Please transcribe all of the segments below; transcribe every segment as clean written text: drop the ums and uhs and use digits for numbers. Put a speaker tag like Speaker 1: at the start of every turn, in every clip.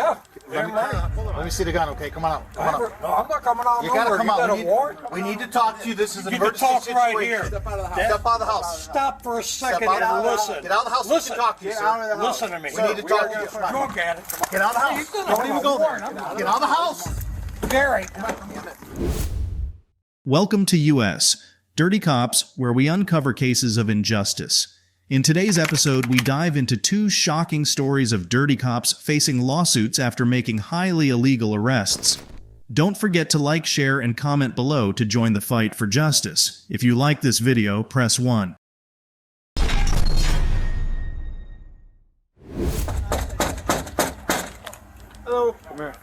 Speaker 1: Yeah. Let
Speaker 2: me see the gun, okay? Come on out. Come on out.
Speaker 1: No, I'm not coming out.
Speaker 2: You gotta come out. We need to talk to you. This is an emergency situation.
Speaker 1: Right here.
Speaker 2: Step out of the house.
Speaker 1: Stop for a second and listen.
Speaker 2: Get out of the house.
Speaker 1: Listen.
Speaker 2: We can talk to you, sir.
Speaker 1: Listen to me.
Speaker 2: We need to talk to you.
Speaker 1: Drunk at it.
Speaker 2: Get out of the house. Don't even go there. Get out of the house.
Speaker 1: Gary.
Speaker 3: Welcome to US, Dirty Cops, where we uncover cases of injustice. In today's episode, we dive into two shocking stories of dirty cops facing lawsuits after making highly illegal arrests. Don't forget to like, share, and comment below to join the fight for justice. If you like this video, press 1.
Speaker 2: Hello. Come here.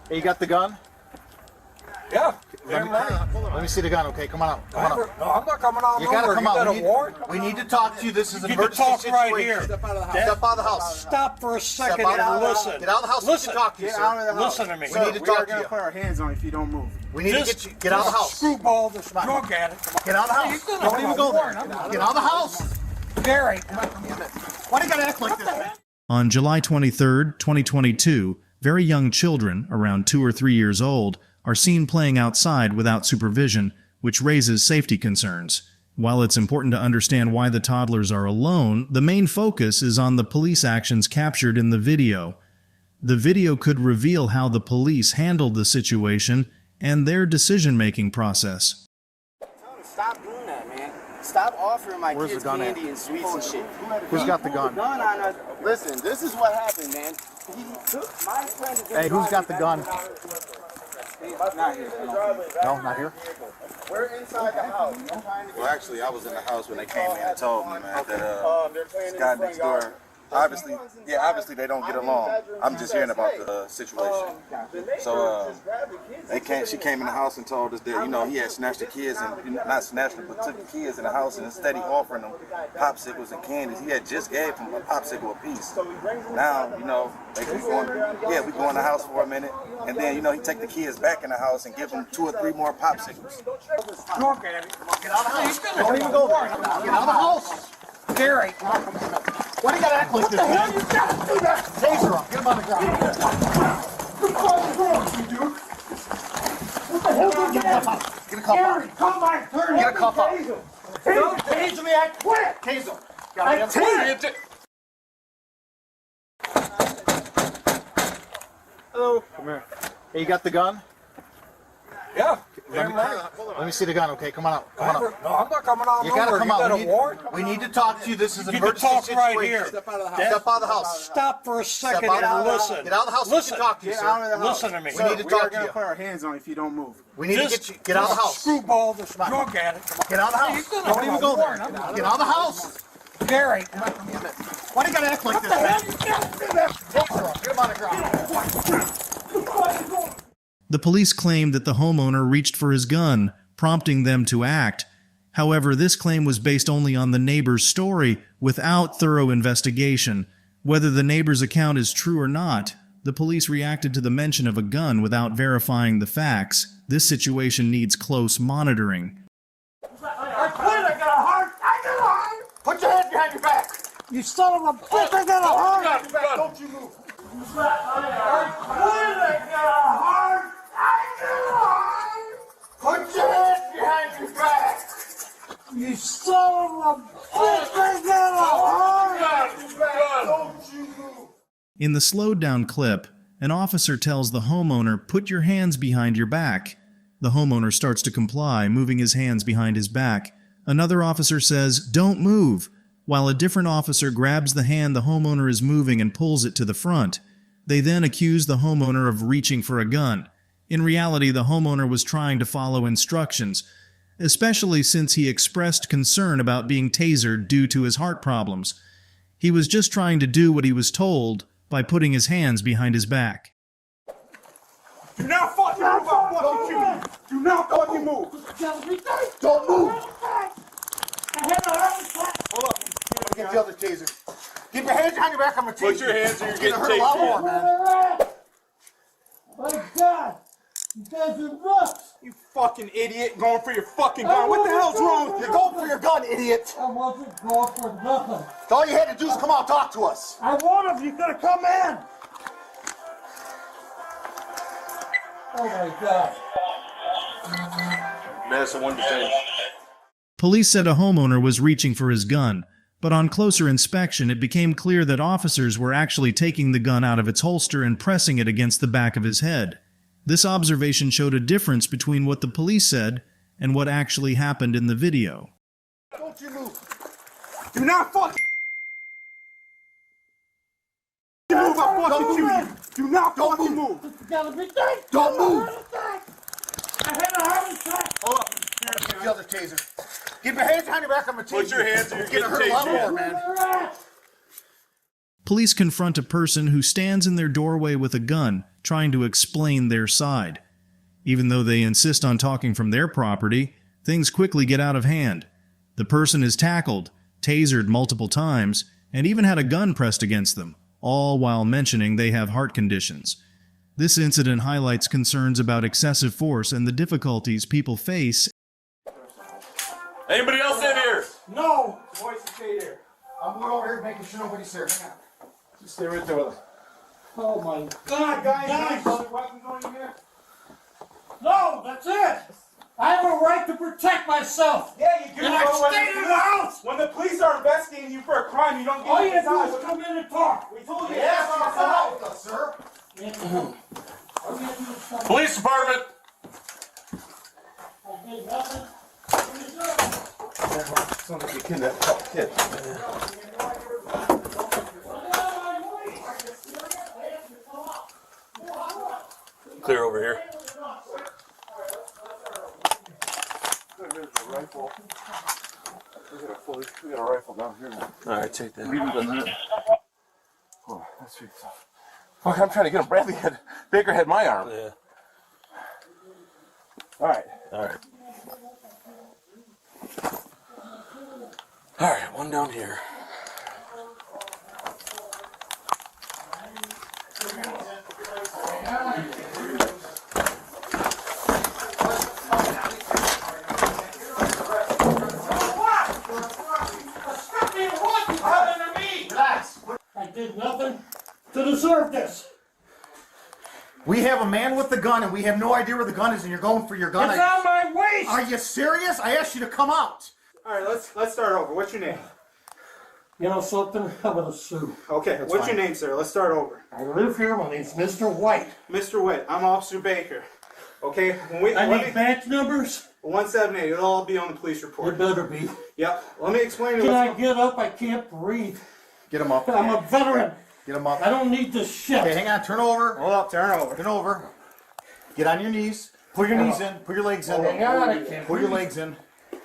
Speaker 2: Hey, you got the gun?
Speaker 1: Yeah.
Speaker 2: Let me see the gun, okay? Come on out. Come on out.
Speaker 1: No, I'm not coming out.
Speaker 2: You gotta come out.
Speaker 1: We
Speaker 2: need to talk to you. This is an
Speaker 1: you
Speaker 2: emergency
Speaker 1: can talk
Speaker 2: situation.
Speaker 1: Right here.
Speaker 2: Step out of the house.
Speaker 1: Stop for a second and listen.
Speaker 2: Get out of the house.
Speaker 1: Listen.
Speaker 2: We can talk to you, sir.
Speaker 1: Listen to me.
Speaker 2: We need to talk to you.
Speaker 4: We're gonna put our hands on you if you don't move.
Speaker 2: We need to get you. Get out of the house.
Speaker 1: Screwball this drunk at it.
Speaker 2: Get out of the house. Don't even go there. Get out of the house.
Speaker 1: Gary.
Speaker 2: Why do you gotta act like this, man?
Speaker 3: On July 23, 2022, very young children, around 2 or 3 years old, are seen playing outside without supervision, which raises safety concerns. While it's important to understand why the toddlers are alone, the main focus is on the police actions captured in the video. The video could reveal how the police handled the situation and their decision-making process.
Speaker 4: Stop doing that, man. Stop offering my kids candy and sweets and shit.
Speaker 2: Who's got the gun?
Speaker 4: Listen, this is what happened, man. He took my friend.
Speaker 2: Hey, who's got the gun?
Speaker 4: Not here.
Speaker 2: No, not here.
Speaker 4: We're inside the house.
Speaker 5: Well, actually, I was in the house when they came in and told me, man, that this guy next door, obviously they don't get along. I'm just hearing about the situation. So she came in the house and told us that, he had snatched the kids and not snatched them, but took the kids in the house and instead he offering them popsicles and candies. He had just gave them a popsicle apiece. Now, we go in the house for a minute, and then, he take the kids back in the house and give them 2 or 3 more popsicles.
Speaker 1: Drunk at it.
Speaker 2: Get out of the house. Don't even go there. Get out of the house.
Speaker 1: Gary.
Speaker 2: Why do you gotta act like this? What the hell you gotta do that? Taser him. Get him on the ground. What the hell did you get? Get a cuff out.
Speaker 1: Come my turn.
Speaker 2: Get a cuff out. Don't taser me. I quit. Taser. I taser. Hello. Come here. Hey, you got the gun?
Speaker 1: Yeah.
Speaker 2: Let me see the gun, okay? Come on out. Come on out.
Speaker 1: No, I'm not coming out.
Speaker 2: You gotta come out. We need to talk to you. This is an emergency situation.
Speaker 1: Right here.
Speaker 2: Step out of the house.
Speaker 1: Stop for a second and listen.
Speaker 2: Get out of the house. We can talk to you, sir.
Speaker 1: Listen to me.
Speaker 2: We need to talk to
Speaker 4: We're gonna
Speaker 2: you.
Speaker 4: put our hands on you if you don't move.
Speaker 2: We need to get you. Get out of the house.
Speaker 1: Screwball this drunk at it.
Speaker 2: Get out of the house. Don't even go there. Get out of the house.
Speaker 1: Gary.
Speaker 2: Why do you gotta act like this, man? Get him on the ground.
Speaker 3: The police claimed that the homeowner reached for his gun, prompting them to act. However, this claim was based only on the neighbor's story, without thorough investigation. Whether the neighbor's account is true or not, the police reacted to the mention of a gun without verifying the facts. This situation needs close monitoring.
Speaker 1: I quit. I got a heart.
Speaker 2: Put your hands behind your back.
Speaker 1: You son of a bitch. I got a heart.
Speaker 2: Don't you move.
Speaker 1: I quit. I got a heart.
Speaker 2: Put your hands behind your back.
Speaker 1: You son of a bitch. I got a heart.
Speaker 2: Don't you move.
Speaker 3: In the slowed-down clip, an officer tells the homeowner, "Put your hands behind your back." The homeowner starts to comply, moving his hands behind his back. Another officer says, "Don't move," while a different officer grabs the hand the homeowner is moving and pulls it to the front. They then accuse the homeowner of reaching for a gun. In reality, the homeowner was trying to follow instructions, especially since he expressed concern about being tasered due to his heart problems. He was just trying to do what he was told by putting his hands behind his back.
Speaker 1: Do not fucking move.
Speaker 2: Do not fucking move. Don't move. Hold up. Get the other taser. Keep your hands behind your back. I'm gonna taser.
Speaker 5: Put your hands or you're getting
Speaker 2: hurt a lot more, man.
Speaker 1: My God. You guys are nuts!
Speaker 4: You fucking idiot, going for your fucking gun. What the hell's wrong with you?
Speaker 2: You're going for your gun, idiot.
Speaker 1: I wasn't going for nothing.
Speaker 2: All you had to do is come out and talk to us.
Speaker 1: I want him. You gotta come in. Oh my God.
Speaker 5: Madison 1 to 10.
Speaker 3: Police said a homeowner was reaching for his gun, but on closer inspection it became clear that officers were actually taking the gun out of its holster and pressing it against the back of his head. This observation showed a difference between what the police said and what actually happened in the video.
Speaker 5: Don't you move. Do not fucking move. I'll fucking shoot you. Do not fucking move. Don't move.
Speaker 1: I had a heart attack.
Speaker 2: Hold up. Here's the other taser. Keep your hands behind your back. I'm gonna taser.
Speaker 5: Put your hands in your
Speaker 2: You're gonna hurt a lot more, man.
Speaker 3: Police confront a person who stands in their doorway with a gun, trying to explain their side. Even though they insist on talking from their property, things quickly get out of hand. The person is tackled, tasered multiple times, and even had a gun pressed against them, all while mentioning they have heart conditions. This incident highlights concerns about excessive force and the difficulties people face.
Speaker 5: Anybody else in here?
Speaker 1: No.
Speaker 2: Boys, stay there. I'm going over here making sure nobody's here. Hang on. Just stay right there with us.
Speaker 1: Oh my God, guys.
Speaker 2: Weapons on you here?
Speaker 1: No, that's it. I have a right to protect myself.
Speaker 2: Yeah, you do.
Speaker 1: And I stayed in the house.
Speaker 2: When the police are investigating you for a crime, you don't get
Speaker 1: All you
Speaker 2: inside.
Speaker 1: have to do is come in and talk.
Speaker 2: We told you.
Speaker 5: Yes,
Speaker 2: to come out with us, sir.
Speaker 5: Police department.
Speaker 1: I did nothing.
Speaker 5: Sounds like you kidnapped a couple kids. Clear over here. There's a rifle. We got a rifle down here now. Alright, take that. Oh, that's sweet stuff. Fuck, I'm trying to get him. Bradley had, Baker had my arm. Yeah. Alright. Alright, one down here.
Speaker 1: I did nothing to deserve this.
Speaker 2: We have a man with the gun, and we have no idea where the gun is, and you're going for your gun.
Speaker 1: It's on my waist.
Speaker 2: Are you serious? I asked you to come out. All right, let's start over. What's your name?
Speaker 1: You know something? I'm gonna sue.
Speaker 2: Okay, what's your name, sir? Let's start over.
Speaker 1: I live here. My name's Mr. White.
Speaker 2: Mr. Witt, I'm Officer Baker. Okay, when
Speaker 1: I need badge numbers.
Speaker 2: 178, it'll all be on the police report.
Speaker 1: It better be.
Speaker 2: Yep, let me explain to
Speaker 1: Can
Speaker 2: you.
Speaker 1: I get up? I can't breathe.
Speaker 2: Get him up.
Speaker 1: I'm a veteran.
Speaker 2: Get him up.
Speaker 1: I don't need this shit.
Speaker 2: Okay, hang on, turn over. Hold up, turn over. Turn over. Get on your knees. Put your knees in. Put your legs in.
Speaker 1: Hang on, I can't
Speaker 2: Put your
Speaker 1: breathe.
Speaker 2: legs in.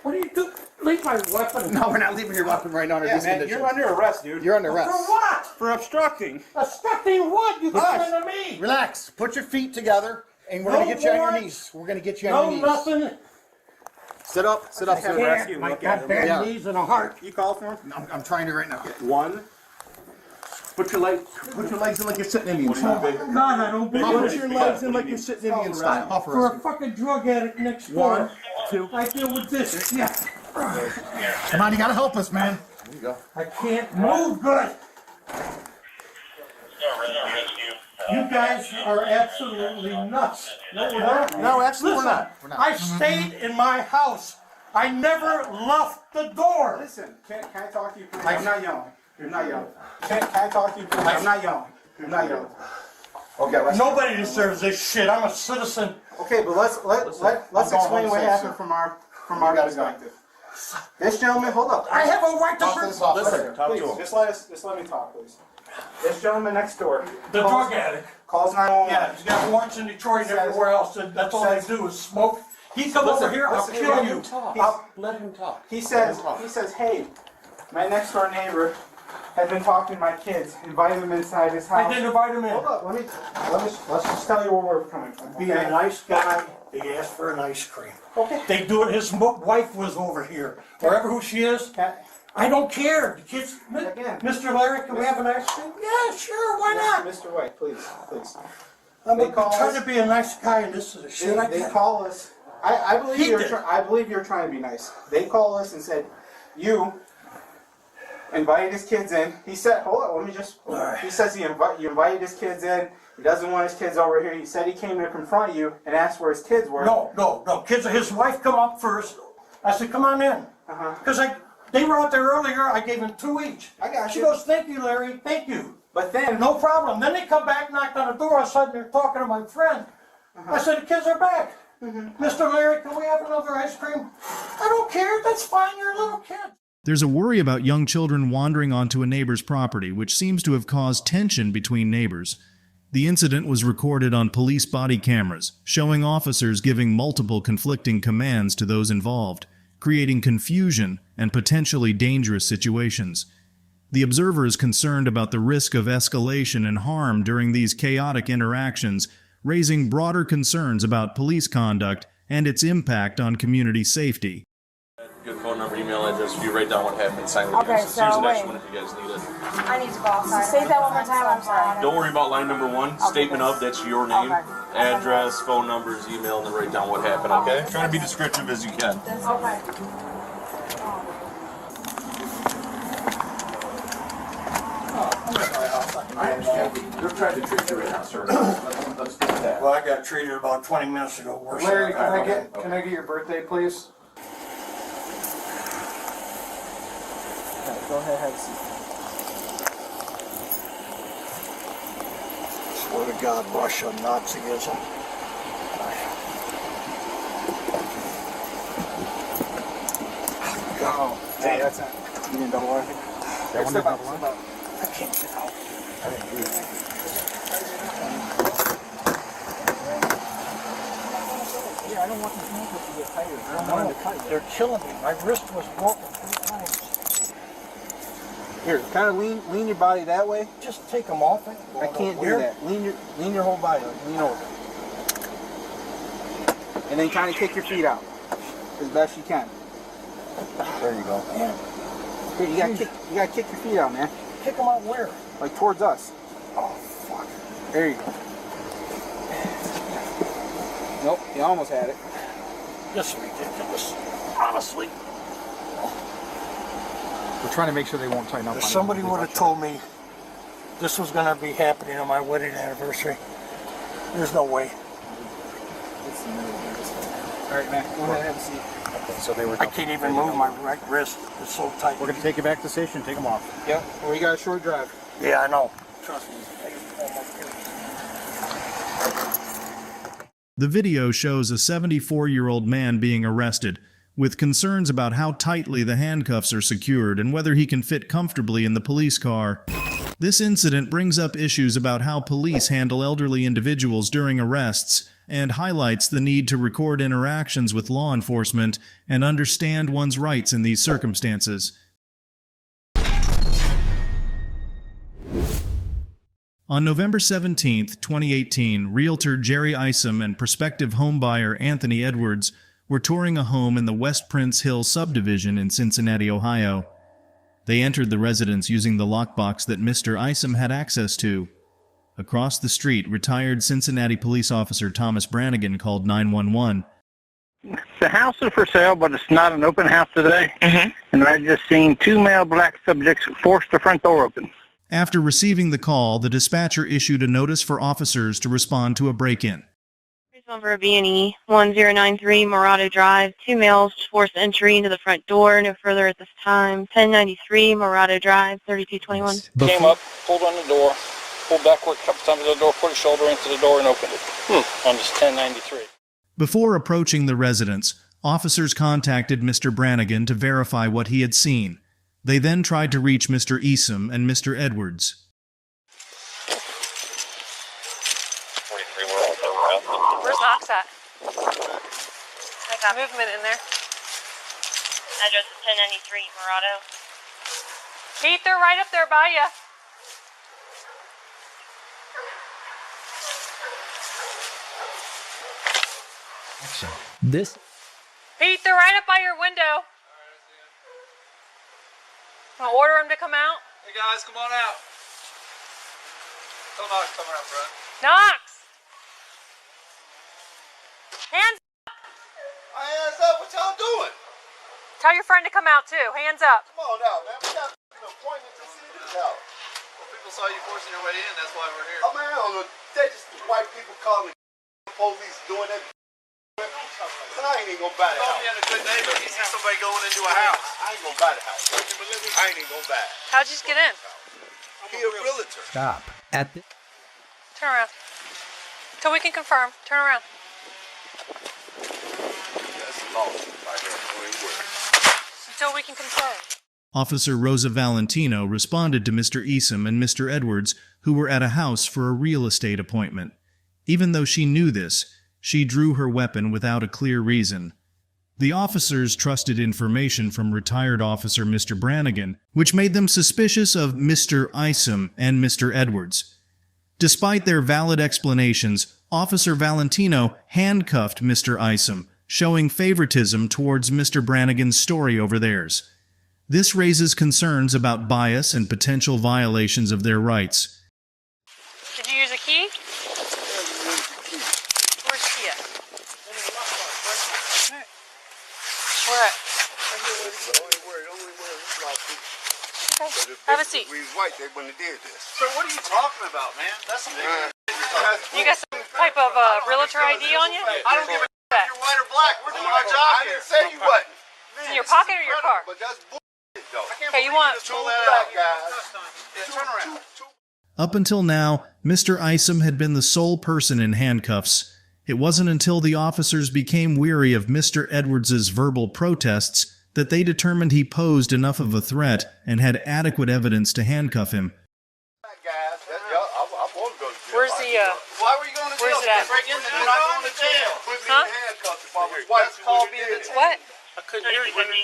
Speaker 1: What do you do? Leave my weapon.
Speaker 2: No, we're not leaving your weapon right now under these conditions. You're under arrest, dude. You're under arrest.
Speaker 1: For what?
Speaker 2: For obstructing.
Speaker 1: Obstructing what? You coming to me?
Speaker 2: Relax. Put your feet together, and we're going to get you on your knees. We're going to get you on your knees.
Speaker 1: No, nothing.
Speaker 2: Sit up. Sit up.
Speaker 1: Can't. I got bad knees and a heart.
Speaker 2: You call for him? I'm trying to right now. One. Put your legs in like you're sitting Indian style.
Speaker 1: God, I don't believe
Speaker 2: Put your legs in like you're sitting Indian style.
Speaker 1: For a fucking drug addict next door.
Speaker 2: 1, 2.
Speaker 1: I deal with this. Yeah.
Speaker 2: Come on, you gotta help us, man. There you go.
Speaker 1: I can't move good. You guys are absolutely nuts. No, we're not.
Speaker 2: No, actually,
Speaker 1: Listen,
Speaker 2: we're not. We're not.
Speaker 1: I stayed in my house. I never left the door.
Speaker 2: Listen, can I talk to you, please? I'm not yelling. You're not yelling. Can I talk to you, please? I'm not yelling. You're not yelling. Okay,
Speaker 1: Nobody deserves this shit. I'm a citizen.
Speaker 2: Okay, but let's explain what happened from our perspective. This gentleman, hold up.
Speaker 1: I have a right to
Speaker 2: Listen, please, just let me talk, please. This gentleman next door.
Speaker 1: The drug addict.
Speaker 2: Calls 911.
Speaker 1: Yeah, he's got warrants in Detroit and everywhere else. And that's all they do is smoke. He come over here, I'll kill you.
Speaker 2: Let him talk. He says, hey, my next door neighbor has been talking to my kids, inviting them inside his house.
Speaker 1: I didn't invite him in.
Speaker 2: Hold up, let's just tell you where we're coming from.
Speaker 1: Be a nice guy. They asked for an ice cream.
Speaker 2: Okay.
Speaker 1: They do it. His wife was over here. Wherever who she is, I don't care. The kids,
Speaker 2: Again.
Speaker 1: Mr. Larry, can we have an ice cream? Yeah, sure. Why not?
Speaker 2: Mr. White, please.
Speaker 1: I'm
Speaker 2: They call
Speaker 1: trying
Speaker 2: us-
Speaker 1: to be a nice guy, and this is the shit I
Speaker 2: They
Speaker 1: get.
Speaker 2: call us. I believe
Speaker 1: He
Speaker 2: you're.
Speaker 1: did.
Speaker 2: I believe you're trying to be nice. They call us and said, "You invited his kids in. He said, hold on, let me just, he says you invited his kids in. He doesn't want his kids over here. He said he came to confront you and asked where his kids were.
Speaker 6: No. Kids, his wife come up first. I said, come on in. Because they were out there earlier. I gave them 2 each.
Speaker 2: I got
Speaker 6: She
Speaker 2: you.
Speaker 6: goes, thank you, Larry. Thank you.
Speaker 2: But then,
Speaker 6: No problem. Then they come back, knocked on the door. All of a sudden, they're talking to my friend. I said, the kids are back. Mr. Larry, can we have another ice cream? I don't care. That's fine. You're a little kid.
Speaker 3: There's a worry about young children wandering onto a neighbor's property, which seems to have caused tension between neighbors. The incident was recorded on police body cameras, showing officers giving multiple conflicting commands to those involved, creating confusion and potentially dangerous situations. The observer is concerned about the risk of escalation and harm during these chaotic interactions, raising broader concerns about police conduct and its impact on community safety.
Speaker 7: Good phone number, email address. If you write down what happened, sign with
Speaker 8: Okay,
Speaker 7: Here's
Speaker 8: so
Speaker 7: the next
Speaker 8: wait.
Speaker 7: one if you guys need it.
Speaker 8: I need to go outside. Say that one more time, I'm sorry.
Speaker 7: Don't worry about line number 1. Statement of, that's your name,
Speaker 8: Okay.
Speaker 7: address, phone numbers, email, and then write down what happened, okay? Try to be descriptive as you can.
Speaker 8: Okay.
Speaker 7: They're trying to treat you right now, sir. Let's do that.
Speaker 6: Well, I got treated about 20 minutes ago. Worse
Speaker 2: Larry,
Speaker 6: than
Speaker 2: can I get your birthday, please?
Speaker 4: Go ahead, have a seat.
Speaker 6: Swear to God, Russia, Nazism.
Speaker 2: Hey, that's not. You mean double R? That one double R?
Speaker 6: I can't get out. I didn't hear that.
Speaker 4: Yeah, I don't want these handcuffs to get tighter. I don't want them to cut you.
Speaker 6: They're killing me. My wrist was broken 3 times.
Speaker 4: Here, kind of lean your body that way.
Speaker 6: Just take them off.
Speaker 4: I can't do that. Lean your whole body. Lean over. And then kind of kick your feet out as best you can. There you go.
Speaker 6: Man,
Speaker 4: Here, you gotta kick your feet out, man.
Speaker 6: kick them out where?
Speaker 4: Like towards us.
Speaker 6: Oh, fuck.
Speaker 4: There you go. Nope, you almost had it.
Speaker 6: This is ridiculous. Honestly.
Speaker 1: We're trying to make sure they won't tighten up.
Speaker 6: If somebody would have told me this was going to be happening on my wedding anniversary, there's no way.
Speaker 4: All right, man. Go ahead, have a seat.
Speaker 1: So they were.
Speaker 6: I can't even move my right wrist. It's so tight.
Speaker 1: We're going to take you back to the station. Take them off.
Speaker 4: Yep. Well, you got a short drive.
Speaker 6: Yeah, I know. Trust me.
Speaker 3: The video shows a 74-year-old man being arrested, with concerns about how tightly the handcuffs are secured and whether he can fit comfortably in the police car. This incident brings up issues about how police handle elderly individuals during arrests and highlights the need to record interactions with law enforcement and understand one's rights in these circumstances. On November 17, 2018, realtor Jerry Isom and prospective homebuyer Anthony Edwards were touring a home in the West Prince Hill subdivision in Cincinnati, Ohio. They entered the residence using the lockbox that Mr. Isom had access to. Across the street, retired Cincinnati police officer Thomas Brannigan called 911.
Speaker 9: The house is for sale, but it's not an open house today. And I just seen 2 male black subjects force the front door open.
Speaker 3: After receiving the call, the dispatcher issued a notice for officers to respond to a break-in.
Speaker 10: Number B&E 1093 Morado Drive. 2 males forced entry into the front door. No further at this time. 1093 Morado Drive, 3221.
Speaker 9: Came up, pulled on the door, pulled backward a couple times to the door, put his shoulder into the door and opened it. On this 1093.
Speaker 3: Before approaching the residence, officers contacted Mr. Brannigan to verify what he had seen. They then tried to reach Mr. Isom and Mr. Edwards.
Speaker 10: Where's Knox at? I got movement in there. Address is 1093 Morado. Pete, they're right up there by you.
Speaker 1: This.
Speaker 10: Pete, they're right up by your window. Wanna order them to come out?
Speaker 11: Hey guys, come on out. Tell Knox come around front.
Speaker 10: Knox! Hands up!
Speaker 11: My hands up, what y'all doing?
Speaker 10: Tell your friend to come out too. Hands up.
Speaker 11: Come on out, man. We got an appointment.
Speaker 5: Well, people saw you forcing your way in, that's why we're here. I mean, I don't know. They just white people calling the police doing that. I ain't even gonna buy the house. Told me in a good neighbor, he sees somebody going into a house. I ain't gonna buy the house. I ain't even gonna buy it.
Speaker 10: How'd you just get in?
Speaker 5: He a realtor.
Speaker 12: Stop. At the
Speaker 10: Turn around. Till we can confirm. Turn around.
Speaker 5: That's lost right there.
Speaker 10: Until we can confirm.
Speaker 3: Officer Rosa Valentino responded to Mr. Easom and Mr. Edwards, who were at a house for a real estate appointment. Even though she knew this, she drew her weapon without a clear reason. The officers trusted information from retired officer Mr. Brannigan, which made them suspicious of Mr. Easom and Mr. Edwards. Despite their valid explanations, Officer Valentino handcuffed Mr. Easom, showing favoritism towards Mr. Brannigan's story over theirs. This raises concerns about bias and potential violations of their rights.
Speaker 10: Did you use a key? Where's the key at? Where at? Okay. Have a seat.
Speaker 5: We was white, they wouldn't have did this.
Speaker 11: So what are you talking about, man? That's some
Speaker 10: You got some type of realtor ID on you?
Speaker 11: I don't give a if you're white or black. We're doing our job
Speaker 5: I didn't say you wasn't.
Speaker 10: It's in your pocket or your car?
Speaker 5: But that's bullshit, though.
Speaker 10: Okay, you want...
Speaker 5: Two black guys.
Speaker 11: Yeah, turn around.
Speaker 3: Up until now, Mr. Easom had been the sole person in handcuffs. It wasn't until the officers became weary of Mr. Edwards's verbal protests that they determined he posed enough of a threat and had adequate evidence to handcuff him.
Speaker 10: Where's the,
Speaker 11: Why were you going to jail?
Speaker 10: Where's it at?
Speaker 11: Break in, you're not going to jail.
Speaker 10: Huh?
Speaker 11: That's called being a
Speaker 10: What?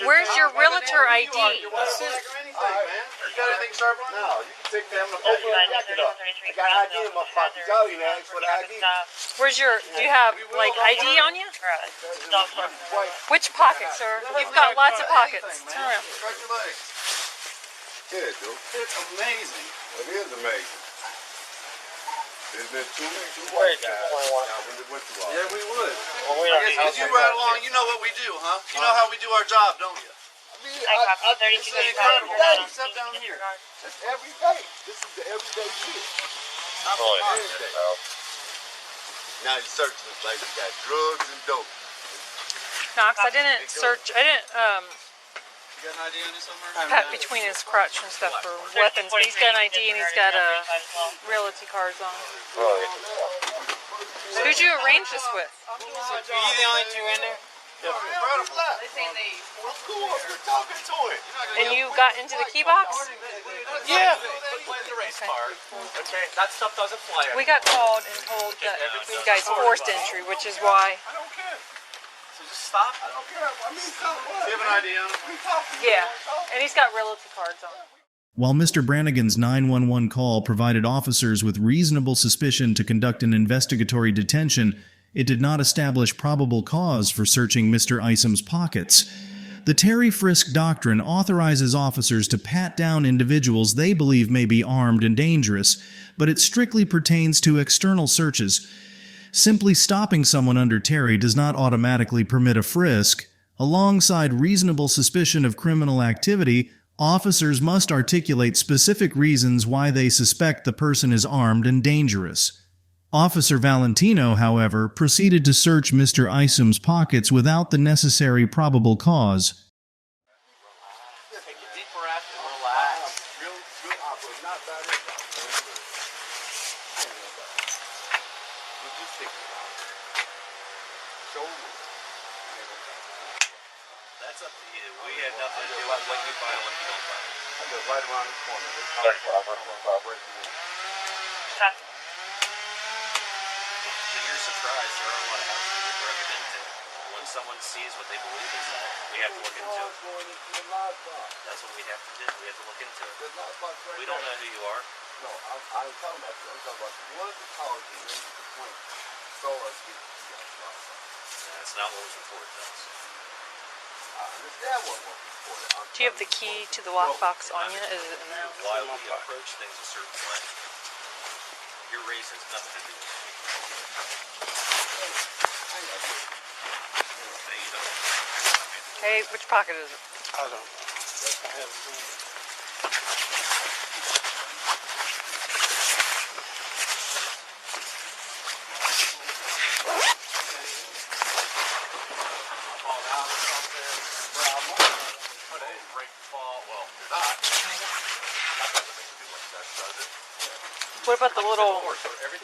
Speaker 10: Where's your realtor ID?
Speaker 11: That's it. Anything, man. You got anything sharp on?
Speaker 5: No, you can take them to the jacket up. I got ID in my pocket. Y'all didn't ask for the ID.
Speaker 10: Where's your, do you have, like, ID on you? Which pocket, sir? You've got lots of pockets. Turn around.
Speaker 11: Stretch your legs.
Speaker 5: Yeah, dude.
Speaker 11: It's amazing.
Speaker 5: It is amazing. There's been two white guys.
Speaker 11: Yeah, we would. As you ride along, you know what we do, huh? You know how we do our job, don't you?
Speaker 5: It's
Speaker 11: incredible. Daddy, step down here.
Speaker 5: It's every day. This is the everyday shit. Every day. Now you're searching this like we got drugs and dope.
Speaker 10: Knox, I didn't search, I didn't,
Speaker 11: You got an ID on you somewhere?
Speaker 10: pat between his crotch and stuff for weapons, but he's got an ID and he's got realty cards on. Who'd you arrange this with?
Speaker 11: Are you the only two in there?
Speaker 10: And you got into the key box?
Speaker 11: Yeah. The race car. Okay, that stuff doesn't fly.
Speaker 10: We got called and told that you guys forced entry, which is why.
Speaker 11: I don't care. So just stop. I don't care. I mean, do you have an ID on him?
Speaker 10: Yeah, and he's got realty cards on.
Speaker 3: While Mr. Brannigan's 911 call provided officers with reasonable suspicion to conduct an investigatory detention, it did not establish probable cause for searching Mr. Easom's pockets. The Terry Frisk Doctrine authorizes officers to pat down individuals they believe may be armed and dangerous, but it strictly pertains to external searches. Simply stopping someone under Terry does not automatically permit a frisk. Alongside reasonable suspicion of criminal activity, officers must articulate specific reasons why they suspect the person is armed and dangerous. Officer Valentino, however, proceeded to search Mr. Easom's pockets without the necessary probable cause.
Speaker 11: Take a deep breath and relax. That's up to you. We had nothing to do with what you buy and what you don't buy.
Speaker 5: I live right around the corner.
Speaker 13: To your surprise, there are a lot of houses we broken into. When someone sees what they believe is that, we have to look into it. That's what we have to do. We have to look into it. We don't know who you are.
Speaker 5: No, I'm talking about you. I'm talking about what is the cause you make the point? So us get
Speaker 13: That's not what was reported to us.
Speaker 5: I understand what was reported.
Speaker 10: Do you have the key to the lockbox on you? Is it in the house?
Speaker 13: Why we approach things a certain way. Your race has nothing to do with it.
Speaker 10: Hey, which pocket is it?
Speaker 11: I don't know.
Speaker 10: What about the little?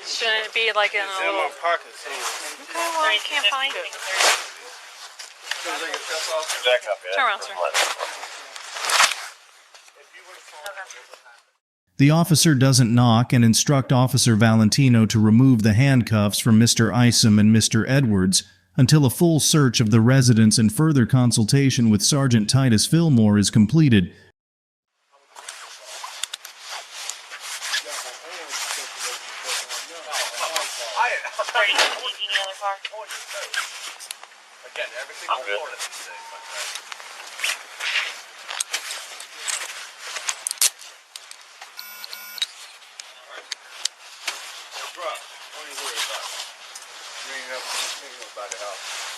Speaker 10: Shouldn't it be like in a little?
Speaker 11: pocket.
Speaker 10: Okay, well, I can't find it. Turn around, sir.
Speaker 3: The officer doesn't knock and instruct Officer Valentino to remove the handcuffs from Mr. Isom and Mr. Edwards until a full search of the residence and further consultation with Sergeant Titus Fillmore is completed.
Speaker 11: Again, everything I'm good.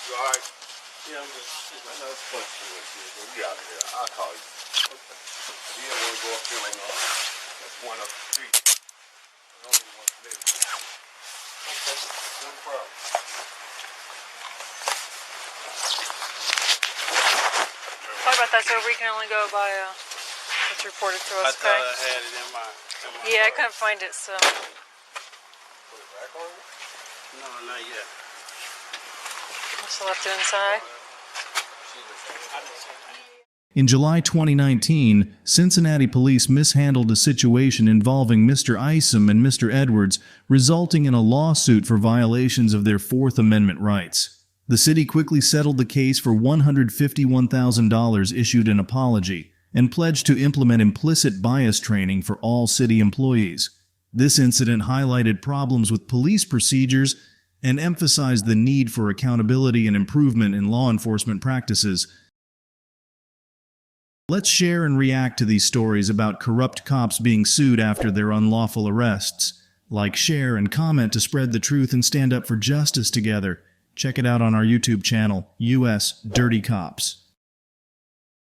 Speaker 11: You alright? Yeah, I'm good. I know it's fun to do it. We'll be out of here. I'll call you. You don't want to go up there like that's one up the street. I don't even want to live. Okay, no problem.
Speaker 10: Sorry about that, sir. We can only go by what's reported to us.
Speaker 11: I thought I had it in my
Speaker 10: Yeah, I couldn't find it, so.
Speaker 11: Put it back on? No, not yet.
Speaker 10: Just left it inside.
Speaker 3: In July 2019, Cincinnati police mishandled a situation involving Mr. Isom and Mr. Edwards, resulting in a lawsuit for violations of their Fourth Amendment rights. The city quickly settled the case for $151,000, issued an apology, and pledged to implement implicit bias training for all city employees. This incident highlighted problems with police procedures and emphasized the need for accountability and improvement in law enforcement practices. Let's share and react to these stories about corrupt cops being sued after their unlawful arrests. Like, share, and comment to spread the truth and stand up for justice together. Check it out on our YouTube channel, US Dirty Cops.